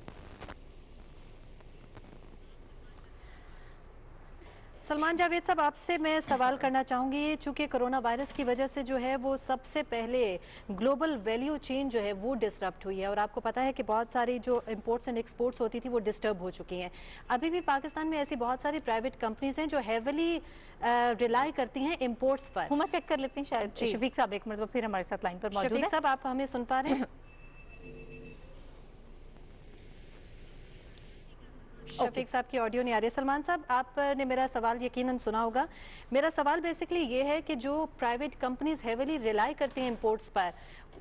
सलमान जावेद साहब, आपसे मैं सवाल करना चाहूँगी, चूँकि कोरोना वायरस की वजह से जो है वो सबसे पहले ग्लोबल वैल्यू चेन जो है वो डिस्टर्ब हुई है और आपको पता है कि बहुत सारी जो इंपोर्ट्स एंड एक्सपोर्ट्स होती थी वो डिस्टर्ब हो चुकी हैं। अभी भी पाकिस्तान में ऐसी बहुत सारी प्राइवेट कंपनीज हैं जो हेविली रिलाई करती हैं इम्पोर्ट्स पर। हुमा चेक कर लेते हैं, शायद शफीक साहब एक मिनट फिर हमारे साथ लाइन पर मौजूद है। शफीक साहब, आप हमें सुन पा रहे हैं? शफीक साहब की ऑडियो नहीं आ रही है। सलमान साहब, आपने मेरा सवाल यकीनन सुना होगा। मेरा सवाल बेसिकली ये है कि जो प्राइवेट कंपनीज हेविली रिलाई करती हैं इंपोर्ट्स पर,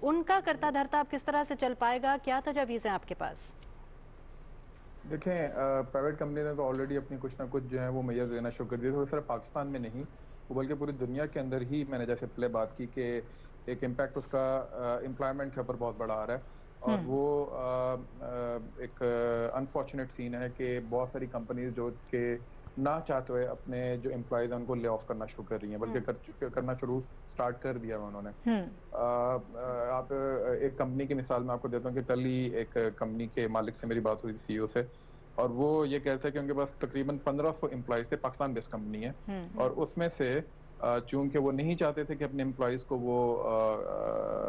उनका करता धरता अब किस तरह से चल पाएगा? क्या तजावीज़ हैं आपके पास? देखें, प्राइवेट कंपनी ने तो ऑलरेडी अपनी कुछ ना कुछ जो है वो मैय्या देना शुरू कर दिया, तो सिर्फ पाकिस्तान में नहीं वो बल्कि पूरी दुनिया के अंदर ही, मैंने जैसे पहले बात की कि एक इम्पैक्ट उसका एम्प्लॉयमेंट के ऊपर बहुत बड़ा आ रहा है। और वो एक अनफॉर्चुनेट सीन है कि बहुत सारी कंपनीज जो कि ना चाहते हुए अपने जो एम्प्लॉयज हैं उनको ले ऑफ करना शुरू कर रही हैं, बल्कि करना शुरू स्टार्ट कर दिया है उन्होंने। आप एक कंपनी की मिसाल मैं आपको देता हूँ कि कल ही एक कंपनी के मालिक से मेरी बात हुई थी, सीईओ से, और वो ये कहते हैं कि उनके पास तकरीबन 1500 एम्प्लॉयज थे, पाकिस्तान बेस्ड कंपनी है, और उसमें से चूंकि वो नहीं चाहते थे कि अपने एम्प्लॉयज को वो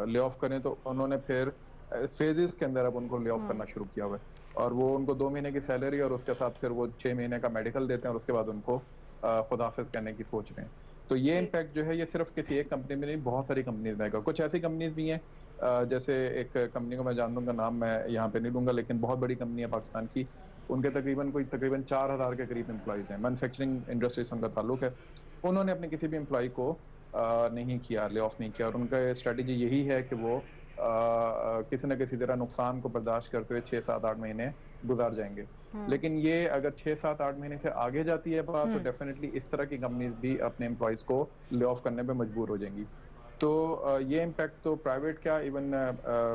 ले ऑफ करें, तो उन्होंने फिर फेजेस के अंदर अब उनको ले ऑफ करना शुरू किया हुआ है, और वो उनको 2 महीने की सैलरी और उसके साथ फिर वो 6 महीने का मेडिकल देते हैं और उसके बाद उनको खुदाफिज करने की सोच रहे हैं। तो ये इम्पैक्ट जो है ये सिर्फ किसी एक कंपनी में नहीं, बहुत सारी कंपनीज में आएगा। कुछ ऐसी कंपनीज भी हैं, जैसे एक कंपनी को मैं जान दूंगा, नाम मैं यहाँ पे नहीं लूंगा, लेकिन बहुत बड़ी कंपनी है पाकिस्तान की, उनके तकरीबन 4000 के करीब एम्प्लॉयज हैं, मैन्युफैक्चरिंग इंडस्ट्री से उनका ताल्लुक है। उन्होंने अपने किसी भी एम्प्लॉय को नहीं किया, ले ऑफ नहीं किया, और उनका स्ट्रेटेजी यही है कि वो किसी न किसी तरह नुकसान को बर्दाश्त करते हुए 6-7-8 महीने गुजार जाएंगे। लेकिन ये अगर 6-7-8 महीने से आगे जाती है बात, तो डेफिनेटली इस तरह की कंपनीज भी अपने एम्प्लॉयज को ले ऑफ करने पे मजबूर हो जाएंगी। तो ये इम्पैक्ट तो प्राइवेट क्या, इवन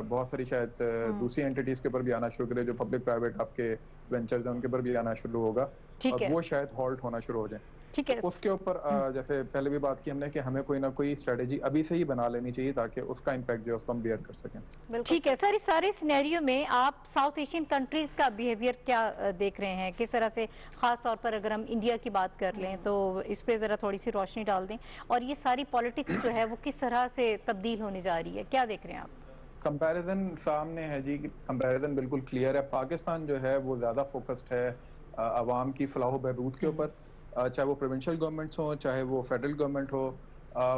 बहुत सारी शायद दूसरी एंटिटीज के ऊपर भी आना शुरू करे, जो पब्लिक प्राइवेट आपके वेंचर्स हैं उनके ऊपर भी आना शुरू होगा, और वो शायद हॉल्ट होना शुरू हो जाए। ठीक है, उसके ऊपर जैसे पहले भी बात की हमने कि हमें कोई ना कोई स्ट्रेटेजी अभी से ही बना लेनी चाहिए ताकि उसका इम्पैक्ट जो है उसको हम बेयर कर सकें। ठीक है सर, इस सारे सिनेरियो में आप साउथ एशियन कंट्रीज का बिहेवियर क्या देख रहे हैं, किस तरह से, खास तौर पर अगर हम इंडिया की बात कर लें तो इस पे ज़रा थोड़ी सी रोशनी डाल दें, और ये सारी पॉलिटिक्स जो है वो किस तरह से तब्दील होने जा रही है, क्या देख रहे हैं आप? कंपैरिजन सामने है जी, कंपैरिजन बिल्कुल क्लियर है। पाकिस्तान जो है वो ज़्यादा फोकस्ड है आवाम की फलाह बहबूद के ऊपर, चाहे वो प्रोविंशियल गवर्नमेंट्स हो चाहे वो फेडरल गवर्नमेंट हो,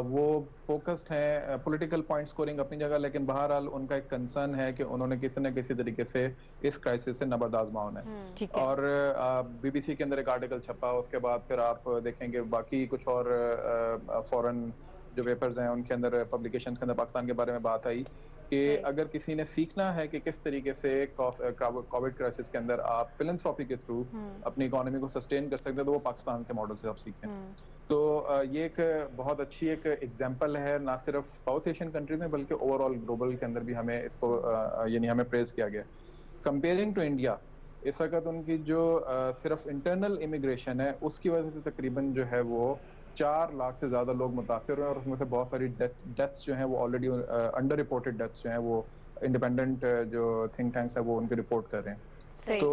वो फोकस्ड है पॉलिटिकल पॉइंट स्कोरिंग अपनी जगह, लेकिन बहरहाल उनका एक कंसर्न है कि उन्होंने किसी न किसी तरीके से इस क्राइसिस से नबर्द आजमाना है। और बीबीसी के अंदर एक आर्टिकल छपा, उसके बाद फिर आप देखेंगे बाकी कुछ और फॉरेन जो पेपर्स हैं उनके अंदर, पब्लिकेशंस के अंदर पाकिस्तान के बारे में बात आई कि अगर किसी ने सीखना है कि किस तरीके से कोविड क्राइसिस के अंदर आप फिलैंथ्रोपी के थ्रू अपनी इकोनॉमी को सस्टेन कर सकते हैं, तो वो पाकिस्तान के मॉडल से आप सीखें। तो ये एक बहुत अच्छी एक एग्जांपल है, ना सिर्फ साउथ एशियन कंट्री में बल्कि ओवरऑल ग्लोबल के अंदर भी हमें इसको यानी हमें प्रेज किया गया। कंपेयरिंग टू इंडिया, इस वक्त उनकी जो सिर्फ इंटरनल इमिग्रेशन है उसकी वजह से तकरीबन जो है वो 4 लाख से ज्यादा लोग मुतासिर हुए, और उसमें से बहुत सारी डेथ्स जो हैं वो ऑलरेडी अंडर रिपोर्टेड डेथ्स जो हैं वो इंडिपेंडेंट जो थिंक टैंक्स है वो उनके रिपोर्ट कर रहे हैं। तो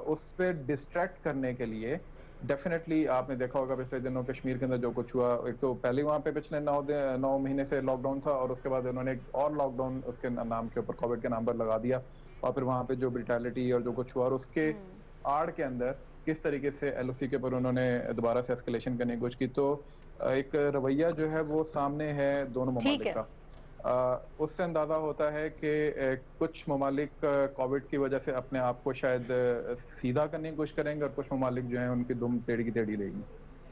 उस पर डिस्ट्रैक्ट करने के लिए डेफिनेटली आपने देखा होगा पिछले दिनों कश्मीर के अंदर जो कुछ हुआ, एक तो पहले वहाँ पे पिछले 9 महीने से लॉकडाउन था, और उसके बाद उन्होंने एक और लॉकडाउन उसके नाम के ऊपर, कोविड के नाम पर लगा दिया, और फिर वहाँ पे जो ब्रिटैलिटी और जो कुछ हुआ, और उसके आड़ के अंदर किस तरीके से एलओसी के ऊपर उन्होंने दोबारा से एस्केलेशन करने की कोशिश की। तो एक रवैया जो है वो सामने है दोनों ममालिक का। उससे अंदाजा होता है कि कुछ ममालिक कोविड की वजह से अपने आप को शायद सीधा करने की कोशिश करेंगे, और कुछ ममालिक जो हैं उनकी दुम टेढ़ी की टेढ़ी रहेगी।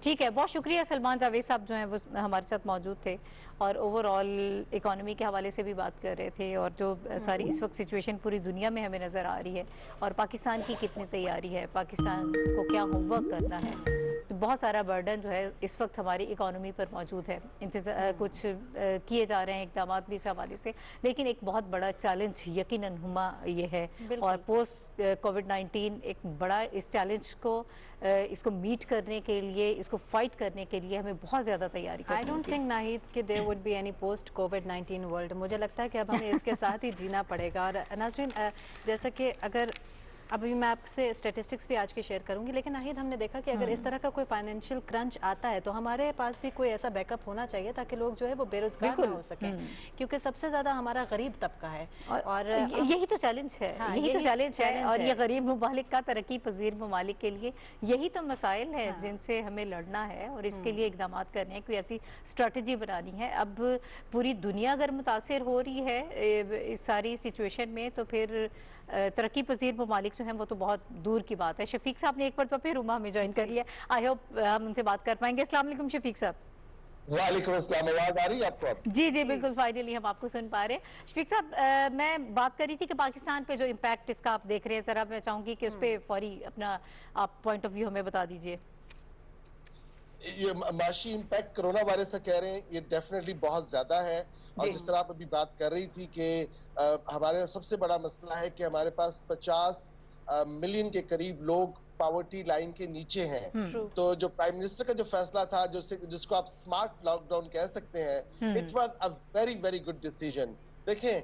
ठीक है, बहुत शुक्रिया सलमान जावेद साहब जो हैं वो हमारे साथ मौजूद थे, और ओवरऑल इकोनॉमी के हवाले से भी बात कर रहे थे, और जो सारी इस वक्त सिचुएशन पूरी दुनिया में हमें नज़र आ रही है, और पाकिस्तान की कितनी तैयारी है, पाकिस्तान को क्या होमवर्क करना है। तो बहुत सारा बर्डन जो है इस वक्त हमारी इकोनॉमी पर मौजूद है। कुछ किए जा रहे हैं इकदाम भी इस हवाले से, लेकिन एक बहुत बड़ा चैलेंज यकीनन हुमा ये है, और पोस्ट कोविड-19 एक बड़ा इस चैलेंज को इसको मीट करने के लिए, इसको फाइट करने के लिए हमें बहुत ज़्यादा तैयारी करनी है। आई डोंट थिंक नाहिद कि there would be any post कोविड-19 वर्ल्ड। मुझे लगता है कि अब हमें इसके साथ ही जीना पड़ेगा। और नाज़रीन, जैसा कि अगर अभी मैं आपसे स्टैटिस्टिक्स भी आज की शेयर करूंगी, लेकिन नाहिद हमने देखा कि अगर इस तरह का कोई फाइनेंशियल क्रंच आता है तो हमारे पास भी कोई ऐसा बैकअप होना चाहिए ताकि लोग जो है वो बेरोजगार ना हो सकें, क्योंकि सबसे ज़्यादा हमारा गरीब तबका है और यही तो चैलेंज है। हाँ, यही तो चैलेंज है और है। ये गरीब ममालिक का तरक्की पजीर ममालिक के लिए यही तो मसाइल है जिनसे हमें लड़ना है और इसके लिए इकदाम करने हैं, कोई ऐसी स्ट्रेटजी बनानी है। अब पूरी दुनिया अगर मुतासिर हो रही है इस सारी सिचुएशन में तो फिर तरक्की पजीर ममालिक जो हैं वो तो बहुत दूर की बात है। शफीक साहब ने एक बार फिर उमा में ज्वाइन कर लिया, आई होप हम उनसे बात कर पाएंगे। अस्सलाम वालेकुम शफीक साहब। वालेकुम अस्सलाम, आवाज आ रही है आपको? अब जी जी बिल्कुल, फाइनली हम आपको सुन पा रहे हैं। शफीक साहब, मैं बात कर रही थी कि पाकिस्तान पे जो इम्पैक्ट इसका आप देख रहे हैं, जरा मैं चाहूंगी कि उस पर फौरी अपना आप पॉइंट ऑफ व्यू हमें बता दीजिए। ये माशी इम्पैक्ट कोरोना वायरस का कह रहे हैं, ये डेफिनेटली बहुत ज्यादा है। और जिस तरह आप अभी बात कर रही थी कि हमारे सबसे बड़ा मसला है कि हमारे पास 50 मिलियन के करीब लोग पॉवर्टी लाइन के नीचे हैं। तो जो प्राइम मिनिस्टर का जो फैसला था, जिसको आप स्मार्ट लॉकडाउन कह सकते हैं, it was a very very good decision. देखें,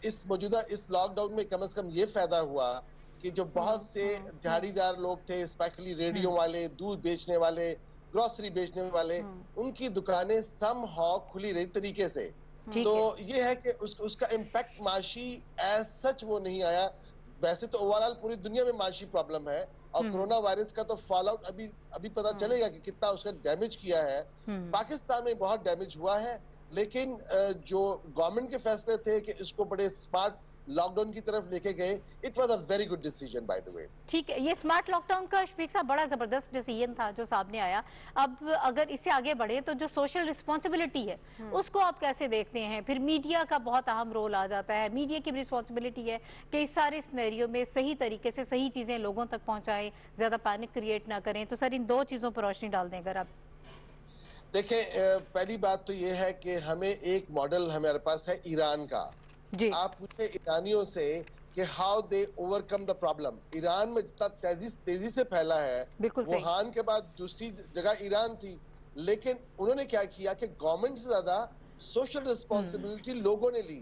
इस मौजूदा इस लॉकडाउन में कम से कम ये फायदा हुआ कि जो बहुत से दिहाड़ीदार लोग थे, स्पेशली रेडियो वाले, दूध बेचने वाले, ग्रोसरी बेचने वाले, उनकी दुकानें समहाउ खुली रही तरीके से। तो ये है कि उसका इम्पैक्ट माशी एज सच वो नहीं आया। वैसे तो ओवरऑल पूरी दुनिया में माशी प्रॉब्लम है और कोरोना वायरस का तो फॉल आउट अभी पता चलेगा कि कितना उसने डैमेज किया है। पाकिस्तान में बहुत डैमेज हुआ है, लेकिन जो गवर्नमेंट के फैसले थे कि इसको बड़े स्मार्ट लॉकडाउन की तरफ लेके गए, it was a very good decision by the way. ठीक है, ये स्मार्ट लॉकडाउन का शफीक साहब बड़ा जबरदस्त डिसीजन था जो सामने आया। अब अगर इससे आगे बढ़े तो जो सोशल रिस्पॉन्सिबिलिटी है उसको आप कैसे देखते हैं? फिर मीडिया का बहुत अहम रोल आ जाता है। मीडिया की रिस्पॉन्सिबिलिटी है कि इस सारे सिनेरियो में सही तरीके से सही चीजें लोगों तक पहुंचाएं, ज्यादा पैनिक क्रिएट ना करें। तो सर इन दो चीजों पर रोशनी डाल दें अगर आप। देखें, पहली बात तो ये है कि हमें एक मॉडल हमारे पास है ईरान का। आप पूछे ईरानियों से कि how they overcome the problem. Iran में जितना तेजी से फैला है, वुहान के बाद दूसरी जगह ईरान थी, लेकिन उन्होंने क्या किया कि गवर्नमेंट से ज्यादा सोशल रिस्पॉन्सिबिलिटी लोगों ने ली।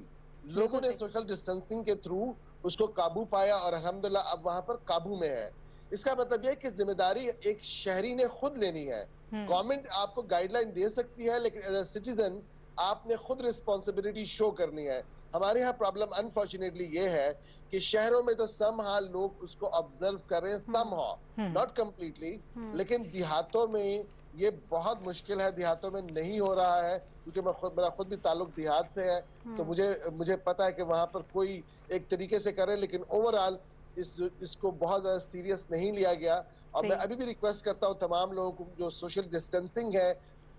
लोगों ने सोशल डिस्टेंसिंग के थ्रू उसको काबू पाया और अल्हम्दुलिल्लाह अब वहां पर काबू में है। इसका मतलब यह कि जिम्मेदारी एक शहरी ने खुद लेनी है। गवर्नमेंट आपको गाइडलाइन दे सकती है, लेकिन एज ए सिटीजन आपने खुद रिस्पॉन्सिबिलिटी शो करनी है। हमारे यहाँ प्रॉब्लम अनफॉर्चुनेटली ये है कि शहरों में तो समहाउ लोग उसको ऑब्जर्व कर रहे हैं, समहाउ, नॉट कंप्लीटली, लेकिन देहातों में ये बहुत मुश्किल है। देहातों में नहीं हो रहा है, क्योंकि मेरा खुद भी ताल्लुक देहात से है, तो मुझे पता है कि वहां पर कोई एक तरीके से करे, लेकिन ओवरऑल इसको बहुत ज्यादा सीरियस नहीं लिया गया। और मैं अभी भी रिक्वेस्ट करता हूँ तमाम लोगों को, जो सोशल डिस्टेंसिंग है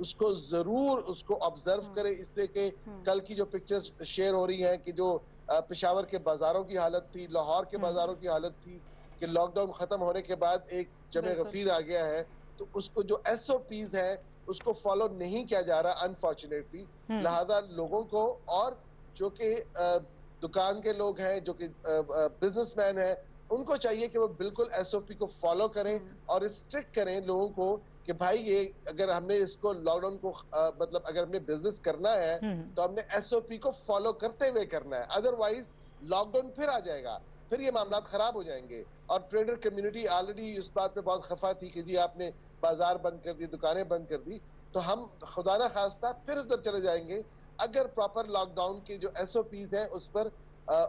उसको जरूर उसको ऑब्जर्व करें, इसलिए कि कल की जो पिक्चर्स शेयर हो रही हैं कि जो पेशावर के बाजारों की हालत थी, लाहौर के बाजारों की हालत थी, कि लॉकडाउन खत्म होने के बाद एक जमे गफीर आ गया है, तो उसको जो SOPs है उसको फॉलो नहीं किया जा रहा अनफॉर्चुनेटली। लिहाजा लोगों को, और जो कि दुकान के लोग हैं, जो कि बिजनेसमैन हैं, उनको चाहिए कि वो बिल्कुल SOP को फॉलो करें और स्ट्रिक्ट करें लोगों को कि भाई ये अगर हमने इसको लॉकडाउन को मतलब अगर हमने बिजनेस करना है तो हमने SOP को फॉलो करते हुए करना है, अदरवाइज लॉकडाउन फिर आ जाएगा, फिर ये मामला खराब हो जाएंगे। और ट्रेडर कम्युनिटी ऑलरेडी इस बात पे बहुत खफा थी कि जी आपने बाजार बंद कर दी, दुकानें बंद कर दी, तो हम खुदा ना खास्ता फिर उधर चले जाएंगे अगर प्रॉपर लॉकडाउन के जो SOPs हैं उस पर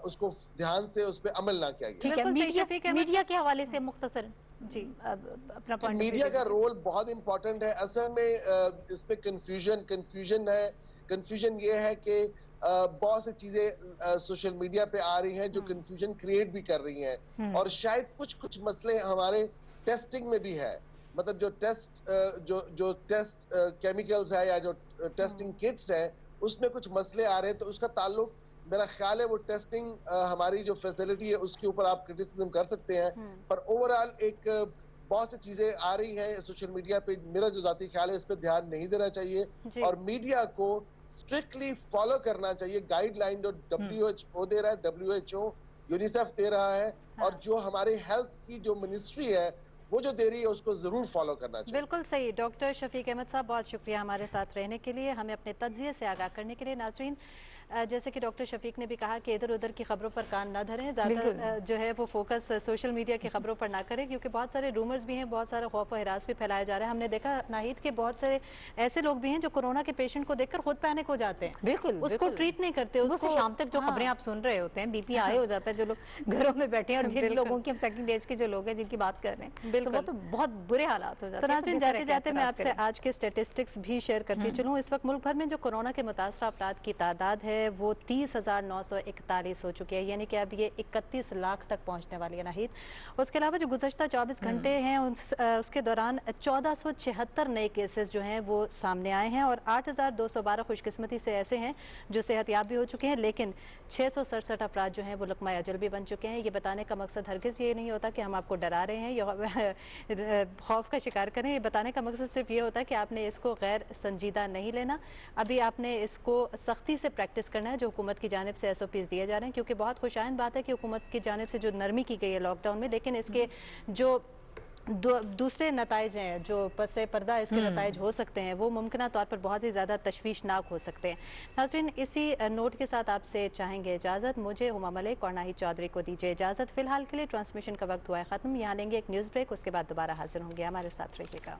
उसको ध्यान से उस पर अमल ना किया गया। ठीक है, मीडिया के हवाले से मुख्तसर जी अपना पॉइंट। मीडिया का रोल बहुत इंपॉर्टेंट है। असल में इस पे कंफ्यूजन है। कंफ्यूजन ये है कि बहुत सी चीजें सोशल मीडिया पे आ रही हैं जो कंफ्यूजन क्रिएट भी कर रही हैं, और शायद कुछ मसले हमारे टेस्टिंग में भी है। मतलब जो टेस्ट केमिकल्स है या जो टेस्टिंग किट्स है उसमें कुछ मसले आ रहे हैं, तो उसका ताल्लुक मेरा ख्याल है वो टेस्टिंग हमारी जो फैसिलिटी है उसके ऊपर आप क्रिटिसिज्म कर सकते हैं, पर ओवरऑल एक बहुत सी चीजें आ रही हैं सोशल मीडिया पे। मेरा जो जाती ख्याल है इस पे ध्यान नहीं देना चाहिए और मीडिया को स्ट्रिक्टली फॉलो करना चाहिए गाइडलाइन जो WHO दे रहा है, WHO यूनिसेफ दे रहा है, और जो हमारे हेल्थ की जो मिनिस्ट्री है वो जो दे रही है उसको जरूर फॉलो करना चाहिए। बिल्कुल सही। डॉक्टर शफीक अहमद साहब, बहुत शुक्रिया हमारे साथ रहने के लिए, हमें अपने तज्जिए से आगाह करने के लिए। नाज़रीन, जैसे कि डॉक्टर शफीक ने भी कहा कि इधर उधर की खबरों पर कान न धरें, ज़्यादा जो है वो फोकस सोशल मीडिया की खबरों पर ना करें, क्योंकि बहुत सारे रूमर्स भी हैं, बहुत सारा खौफ और हिरास भी फैलाया जा रहा है। हमने देखा नाहिद के बहुत सारे ऐसे लोग भी हैं जो कोरोना के पेशेंट को देखकर खुद पैनिक हो जाते हैं, बिल्कुल उसको ट्रीट नहीं करते, उसको शाम तक जो खबरें आप सुन रहे होते हैं, बीपी हाई हो जाता है जो लोग घरों में बैठे हैं, और जिन लोगों की हम सेकंड एज के जो लोग हैं जिनकी बात कर रहे हैं, तो वो तो बहुत बुरे हालात हो जाते हैं। तो जाते जाते मैं आपसे आज के स्टेटिस्टिक्स भी शेयर करती चलूँ। इस वक्त मुल्क भर में जो कोरोना के मुतासर अफराद की तादाद है वो 30,941 हो चुकी है, यानी कि अब ये 31 लाख तक पहुंचने वाली है नाहिद। उसके अलावा जो गुज़श्ता 24 घंटे हैं उसके दौरान 1476 नए केसेस जो हैं वो सामने आए हैं, और 8,212 खुशकिस्मती से ऐसे हैं जो सेहतयाब भी हो चुके हैं, लेकिन 667 अफराद जो हैं वो लकमा अजल भी बन चुके हैं। ये बताने का मकसद हरगिज़ ये नहीं होता कि हम आपको डरा रहे हैं या खौफ का शिकार करें, ये बताने का मकसद सिर्फ ये होता है कि आपने इसको गैर संजीदा नहीं लेना, अभी आपने इसको सख्ती से प्रैक्टिस करना है जो हुकूमत की जानिब से SOPs दिए जा रहे हैं। क्योंकि बहुत खुशाइंद बात है कि हुकूमत की जानिब से जो नरमी की गई है लॉकडाउन में, लेकिन इसके जो दूसरे नताइज हैं, जो पसे पर्दा इसके नताइज हो सकते हैं, वो मुमकिन तौर पर बहुत ही ज़्यादा तशवीशनाक हो सकते हैं। नाज़रीन, इसी नोट के साथ आपसे चाहेंगे इजाज़त। मुझे हुमा मलिक और नाहिद चौधरी को दीजिए इजाज़त। फ़िलहाल के लिए ट्रांसमिशन का वक्त हुआ है ख़त्म। यहाँ लेंगे एक न्यूज़ ब्रेक, उसके बाद दोबारा हाजिर होंगे। हमारे साथ रहिएगा।